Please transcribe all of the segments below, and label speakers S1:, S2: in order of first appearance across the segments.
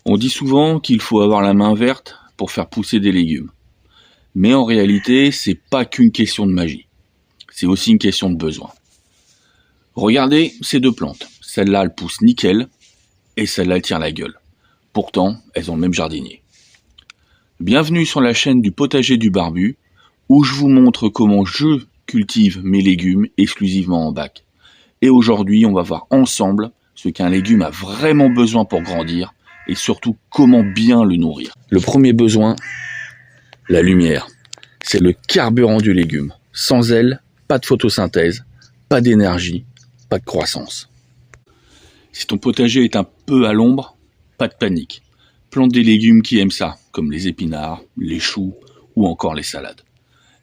S1: On dit souvent qu'il faut avoir la main verte pour faire pousser des légumes. Mais en réalité, c'est pas qu'une question de magie. C'est aussi une question de besoin. Regardez ces deux plantes. Celle-là, elle pousse nickel, et celle-là, elle tire la gueule. Pourtant, elles ont le même jardinier. Bienvenue sur la chaîne du potager du barbu, où je vous montre comment je cultive mes légumes exclusivement en bac. Et aujourd'hui, on va voir ensemble ce qu'un légume a vraiment besoin pour grandir, et surtout comment bien le nourrir. Le premier besoin, la lumière. C'est le carburant du légume. Sans elle, pas de photosynthèse, pas d'énergie, pas de croissance. Si ton potager est un peu à l'ombre, pas de panique. Plante des légumes qui aiment ça, comme les épinards, les choux ou encore les salades.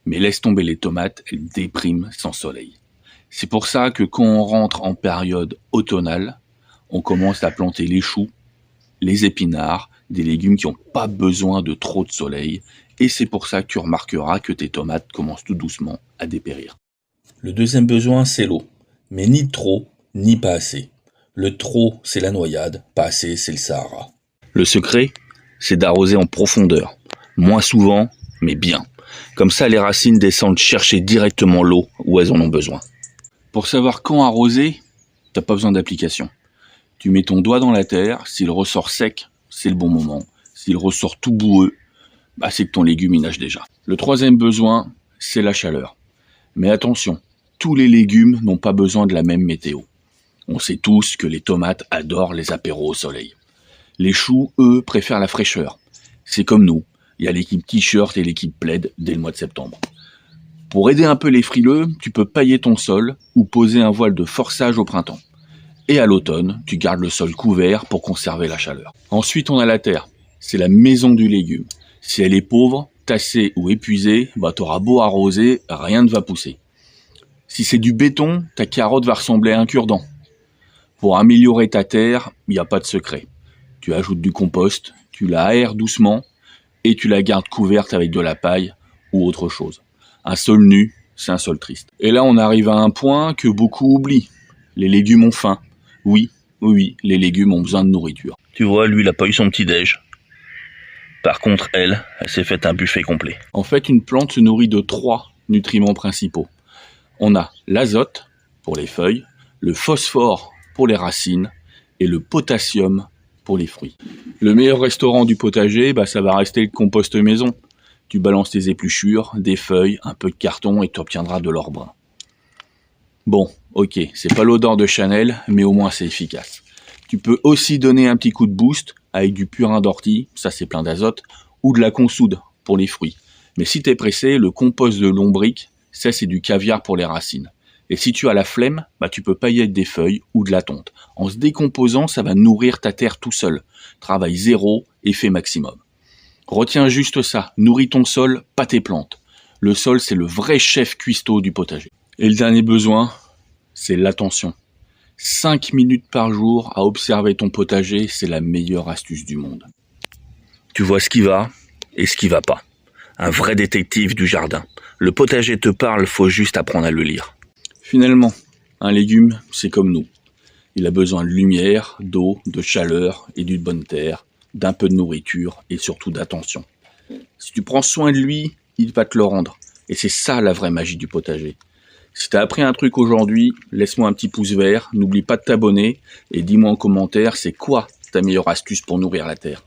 S1: Mais laisse tomber les tomates, elles dépriment sans soleil. C'est pour ça que quand on rentre en période automnale, on commence à planter les choux, les épinards, des légumes qui n'ont pas besoin de trop de soleil, et c'est pour ça que tu remarqueras que tes tomates commencent tout doucement à dépérir. Le deuxième besoin, c'est l'eau, mais ni trop, ni pas assez. Le trop, c'est la noyade, pas assez, c'est le Sahara. Le secret, c'est d'arroser en profondeur, moins souvent, mais bien. Comme ça, les racines descendent chercher directement l'eau où elles en ont besoin. Pour savoir quand arroser, t'as pas besoin d'application. Tu mets ton doigt dans la terre, s'il ressort sec, c'est le bon moment. S'il ressort tout boueux, c'est que ton légume il nage déjà. Le troisième besoin, c'est la chaleur. Mais attention, tous les légumes n'ont pas besoin de la même météo. On sait tous que les tomates adorent les apéros au soleil. Les choux, eux, préfèrent la fraîcheur. C'est comme nous, il y a l'équipe t-shirt et l'équipe plaid dès le mois de septembre. Pour aider un peu les frileux, tu peux pailler ton sol ou poser un voile de forçage au printemps. Et à l'automne, tu gardes le sol couvert pour conserver la chaleur. Ensuite, on a la terre. C'est la maison du légume. Si elle est pauvre, tassée ou épuisée, t'auras beau arroser, rien ne va pousser. Si c'est du béton, ta carotte va ressembler à un cure-dent. Pour améliorer ta terre, il n'y a pas de secret. Tu ajoutes du compost, tu la aères doucement et tu la gardes couverte avec de la paille ou autre chose. Un sol nu, c'est un sol triste. Et là, on arrive à un point que beaucoup oublient. Les légumes ont faim. Oui, les légumes ont besoin de nourriture. Tu vois, lui, il n'a pas eu son petit-déj. Par contre, elle s'est faite un buffet complet. En fait, une plante se nourrit de 3 nutriments principaux. On a l'azote pour les feuilles, le phosphore pour les racines et le potassium pour les fruits. Le meilleur restaurant du potager, ça va rester le compost maison. Tu balances tes épluchures, des feuilles, un peu de carton et tu obtiendras de l'or brun. Bon, ok, c'est pas l'odeur de Chanel, mais au moins c'est efficace. Tu peux aussi donner un petit coup de boost avec du purin d'ortie, ça c'est plein d'azote, ou de la consoude pour les fruits. Mais si t'es pressé, le compost de lombric, ça c'est du caviar pour les racines. Et si tu as la flemme, tu peux pailler avec des feuilles ou de la tonte. En se décomposant, ça va nourrir ta terre tout seul. Travail zéro, effet maximum. Retiens juste ça, nourris ton sol, pas tes plantes. Le sol, c'est le vrai chef cuistot du potager. Et le dernier besoin, c'est l'attention. 5 minutes par jour à observer ton potager, c'est la meilleure astuce du monde. Tu vois ce qui va et ce qui va pas. Un vrai détective du jardin. Le potager te parle, faut juste apprendre à le lire. Finalement, un légume, c'est comme nous. Il a besoin de lumière, d'eau, de chaleur et d'une bonne terre, d'un peu de nourriture et surtout d'attention. Si tu prends soin de lui, il va te le rendre. Et c'est ça la vraie magie du potager. Si tu as appris un truc aujourd'hui, laisse-moi un petit pouce vert, n'oublie pas de t'abonner et dis-moi en commentaire c'est quoi ta meilleure astuce pour nourrir la terre.